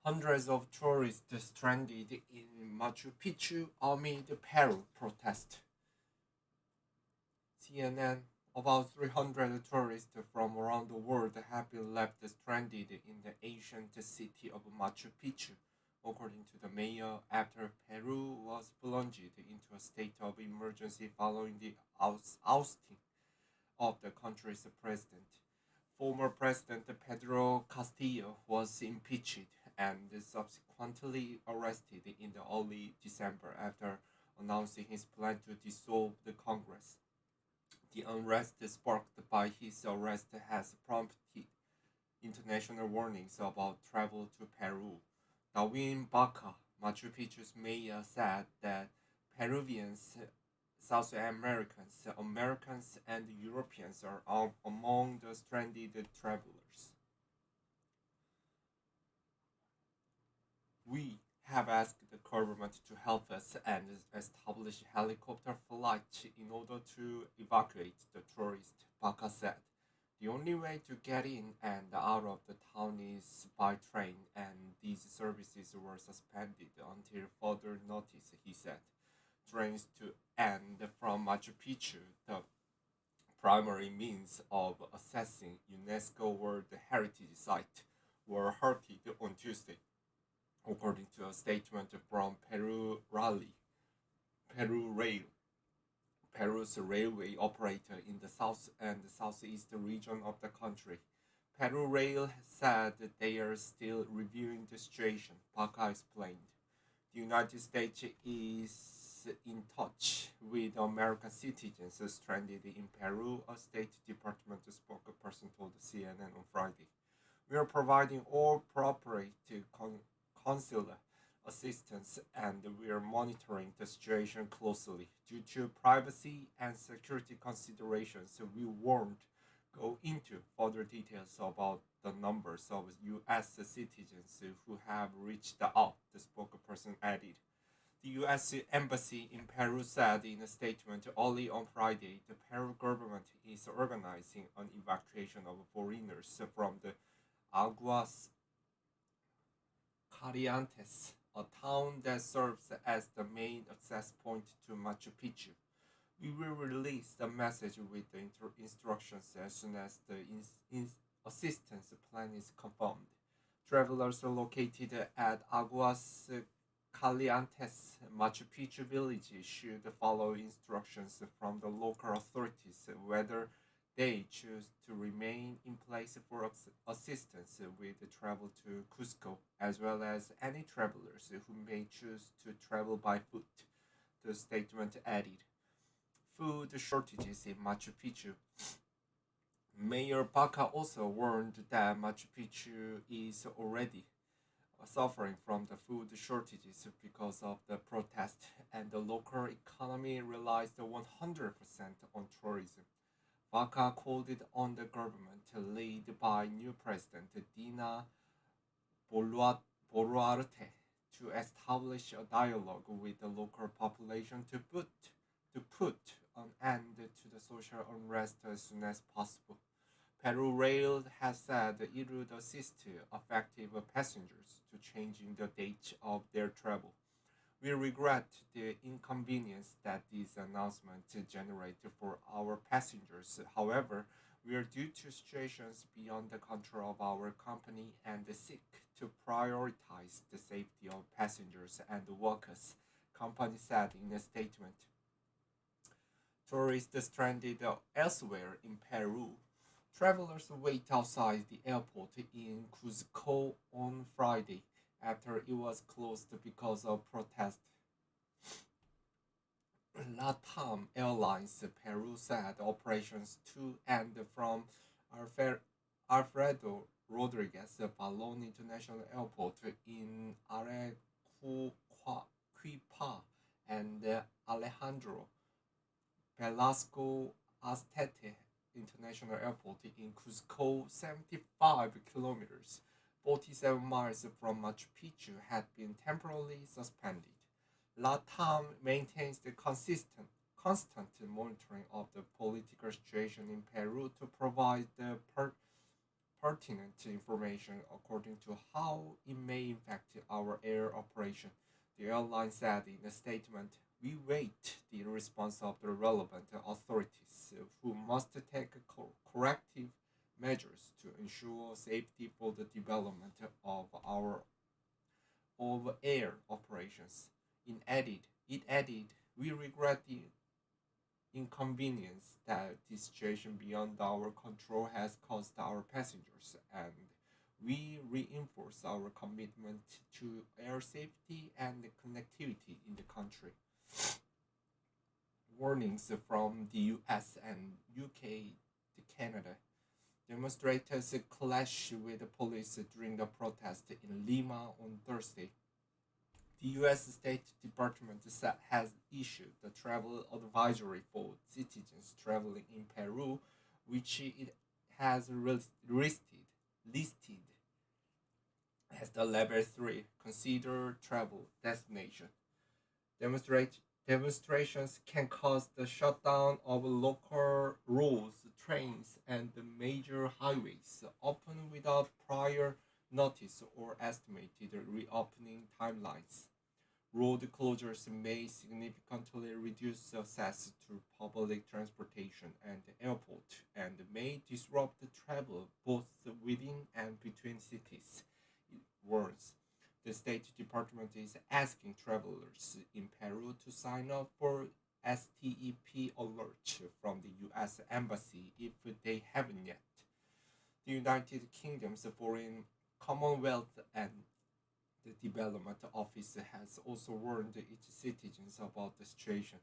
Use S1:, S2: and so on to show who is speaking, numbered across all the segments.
S1: Hundreds of tourists stranded in Machu Picchu amid Peru protest. CNN: About 300 tourists from around the world have been left stranded in the ancient city of Machu Picchu, according to the mayor, after Peru was plunged into a state of emergency following the ousting of the country's president. Former President Pedro Castillo was impeached and subsequently arrested in the early December after announcing his plan to dissolve the Congress. The unrest sparked by his arrest has prompted international warnings about travel to Peru. Darwin Baca, Machu Picchu's mayor, said that Peruvians, South Americans, Americans, and Europeans are among the stranded travelers. We have asked the government to help us and establish helicopter flights in order to evacuate the tourists, Baca said. The only way to get in and out of the town is by train, and these services were suspended until further notice, he said. Trains to and from Machu Picchu, the primary means of accessing UNESCO World Heritage Site, were halted on Tuesday, according to a statement from Peru Rail, Peru's railway operator in the south and southeast region of the country. Peru Rail said that they are still reviewing the situation, Paca explained. The United States is in touch with American citizens stranded in Peru, a State Department spokesperson told CNN on Friday. We are providing all appropriate consular assistance and we are monitoring the situation closely. Due to privacy and security considerations, we won't go into further details about the numbers of U.S. citizens who have reached out, the spokesperson added. The U.S. Embassy in Peru said in a statement early on Friday the Peru government is organizing an evacuation of foreigners from the Aguas Calientes, a town that serves as the main access point to Machu Picchu. We will release the message with the instructions as soon as the assistance plan is confirmed. Travelers located at Aguas Calientes, Machu Picchu village should follow instructions from the local authorities whether they choose to remain in place for assistance with travel to Cusco, as well as any travelers who may choose to travel by foot, the statement added. Food shortages in Machu Picchu. Mayor Baca also warned that Machu Picchu is already suffering from the food shortages because of the protest, and the local economy relies 100% on tourism. Baca called it on the government, led by new President Dina Boluarte, to establish a dialogue with the local population to put an end to the social unrest as soon as possible. Peru Rail has said it would assist affected passengers to changing the date of their travel. We regret the inconvenience that this announcement generated for our passengers. However, we are due to situations beyond the control of our company and seek to prioritize the safety of passengers and workers, company said in a statement. Tourists stranded elsewhere in Peru. Travelers wait outside the airport in Cuzco on Friday after it was closed because of protest. LATAM Airlines Peru said operations to and from Alfredo Rodriguez Balon International Airport in Arequipa and Alejandro Velasco Astete International Airport in Cusco, 75 kilometers, 47 miles from Machu Picchu, had been temporarily suspended. LATAM maintains the constant monitoring of the political situation in Peru to provide the pertinent information according to how it may impact our air operation. The airline said in a statement, we wait the response of the relevant authorities who must take corrective measures to ensure safety for the development of our of air operations. It added, we regret the inconvenience that this situation beyond our control has caused our passengers, and we reinforce our commitment to air safety and connectivity in the country. Warnings from the US and UK to Canada. Demonstrators clashed with the police during the protest in Lima on Thursday. The U.S. State Department has issued a travel advisory for citizens traveling in Peru, which it has listed as the level 3 considered travel destination. Demonstrate, Demonstrations can cause the shutdown of local roads, trains, and major highways, often without prior notice or estimated reopening timelines. Road closures may significantly reduce access to public transportation and airport and may disrupt travel both within and between cities. It warns. The State Department is asking travelers in Peru to sign up for STEP alert from the US Embassy if they haven't yet. The United Kingdom's Foreign Commonwealth and the Development Office has also warned its citizens about the situation.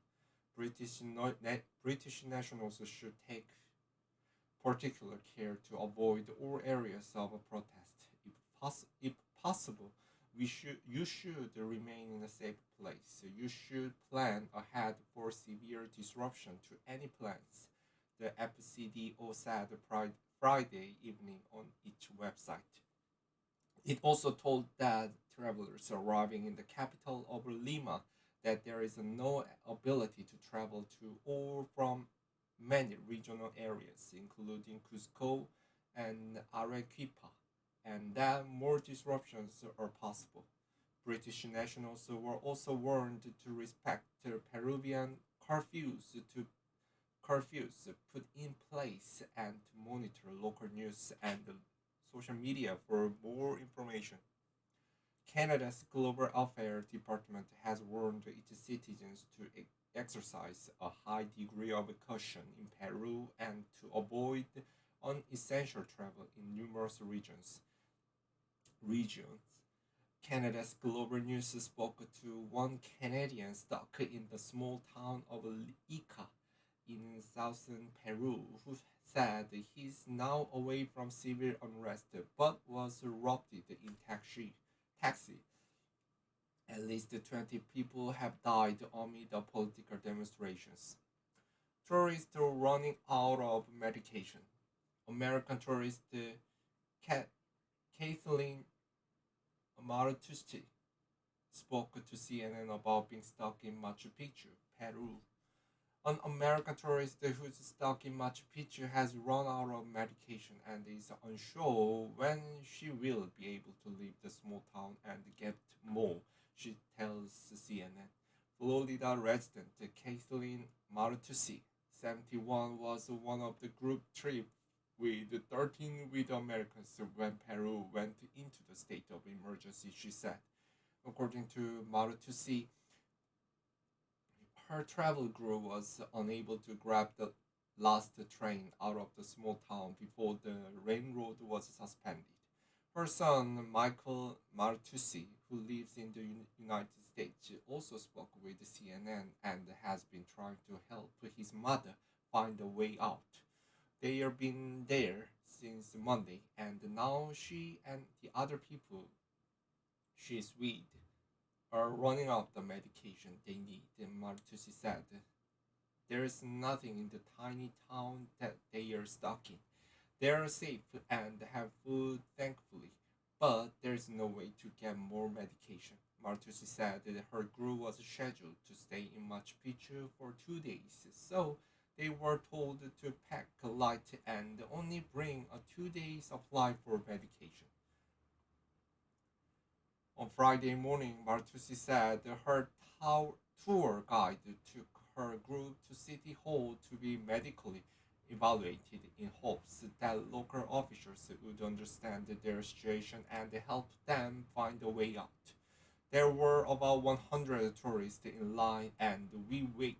S1: British nationals should take particular care to avoid all areas of protest. If possible, you should remain in a safe place. You should plan ahead for severe disruption to any plans, the FCDO said Friday evening on its website. It also told that travelers arriving in the capital of Lima that there is no ability to travel to or from many regional areas, including Cusco and Arequipa, and that more disruptions are possible. British nationals were also warned to respect Peruvian curfews to curfews put in place and to monitor local news and social media for more information. Canada's Global Affairs Department has warned its citizens to exercise a high degree of caution in Peru and to avoid unessential travel in numerous regions. Canada's Global News spoke to one Canadian stuck in the small town of Ica in southern Peru who said he's now away from severe unrest but was robbed in taxi. At least 20 people have died amid the political demonstrations. Tourists are running out of medication. American tourist Kathleen Martucci spoke to CNN about being stuck in Machu Picchu, Peru. An American tourist who's stuck in Machu Picchu has run out of medication and is unsure when she will be able to leave the small town and get more, she tells CNN. Florida resident Kathleen Martucci, 71, was one of the group trip with 13 with Americans when Peru went into the state of emergency, she said. According to Martucci, her travel group was unable to grab the last train out of the small town before the railroad was suspended. Her son, Michael Martucci, who lives in the United States, also spoke with CNN and has been trying to help his mother find a way out. They have been there since Monday, and now she and the other people she's with are running out the medication they need, Martucci said. There is nothing in the tiny town that they are stuck in. They are safe and have food, thankfully, but there is no way to get more medication. Martucci said that her group was scheduled to stay in Machu Picchu for 2 days, so They were told to pack light and only bring a 2 day supply for medication. On Friday morning, Martusi said her tour guide took her group to City Hall to be medically evaluated in hopes that local officials would understand their situation and help them find a way out. There were about 100 tourists in line, and we waited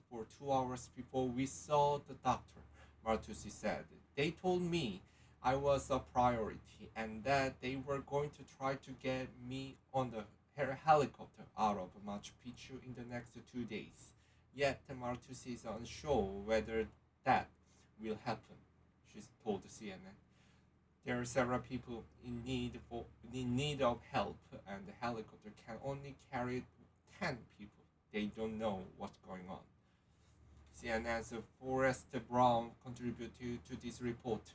S1: for 2 hours before we saw the doctor, Martusi said. They told me I was a priority and that they were going to try to get me on the helicopter out of Machu Picchu in the next 2 days. Yet Martusi is unsure whether that will happen, she told CNN. There are several people in need of help, and the helicopter can only carry 10 people. They don't know what's going on. CNN's Forrest Brown contributed to this report.